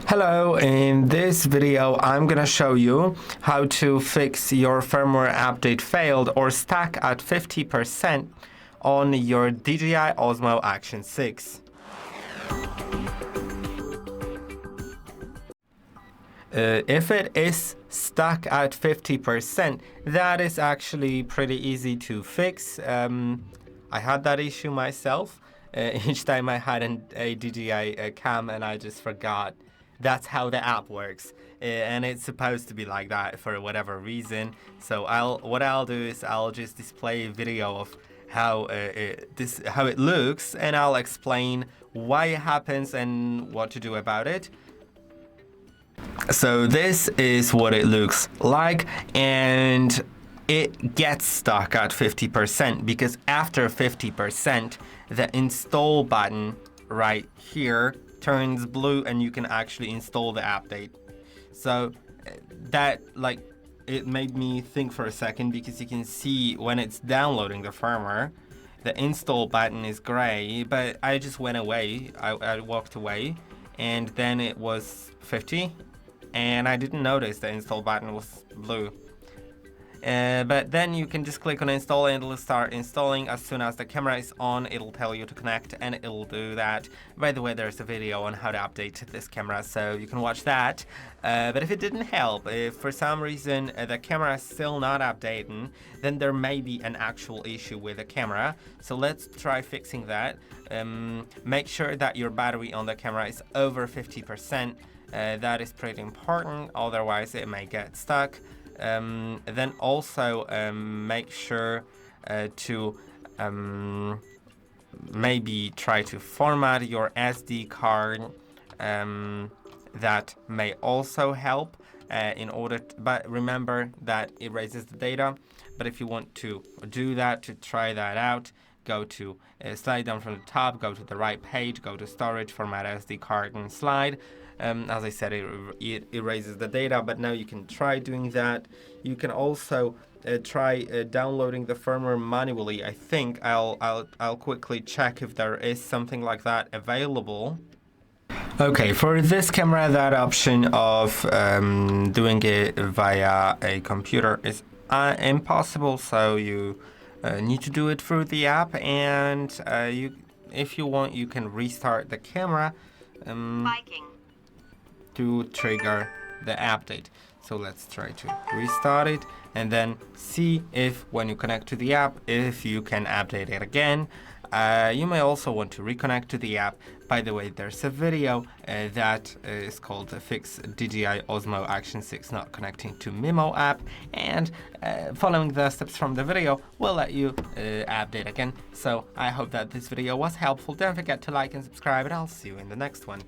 Hello, in this video I'm gonna show you how to fix your firmware update failed or stuck at 50% on your DJI Osmo Action 6. If it is stuck at 50%, that is actually pretty easy to fix. I had that issue myself. Each time I had a DJI cam and I just forgot. That's how the app works, and it's supposed to be like that for whatever reason. So what I'll do is I'll just display a video of how it looks, and I'll explain why it happens and what to do about it. So this is what it looks like, and it gets stuck at 50% because after 50%, the install button right here turns blue and you can actually install the update. So that, it made me think for a second, because you can see when it's downloading the firmware, the install button is gray, but I just went away. I walked away, and then it was 50, and I didn't notice the install button was blue. But then you can just click on install and it'll start installing. As soon as the camera is on, it'll tell you to connect, and it'll do that. By the way, there's a video on how to update this camera, so you can watch that. But if it didn't help, if for some reason the camera is still not updating, then there may be an actual issue with the camera. So let's try fixing that. Make sure that your battery on the camera is over 50%. That is pretty important, otherwise it may get stuck. Then also make sure to maybe try to format your SD card. That may also help but remember that it erases the data. But if you want to do that, to try that out, go to slide down from the top, go to the right page, go to storage, format SD card, and slide. As I said, it erases the data, but now you can try doing that. You can also try downloading the firmware manually. I think I'll quickly check if there is something like that available. Okay, for this camera, that option of doing it via a computer is impossible, so you need to do it through the app, and if you want, you can restart the camera to trigger the update. So let's try to restart it and then see if when you connect to the app, if you can update it again. You may also want to reconnect to the app. By the way, there's a video that is called Fix DJI Osmo Action 6 Not Connecting to Mimo App, and following the steps from the video will let you update again. So I hope that this video was helpful. Don't forget to like and subscribe, and I'll see you in the next one.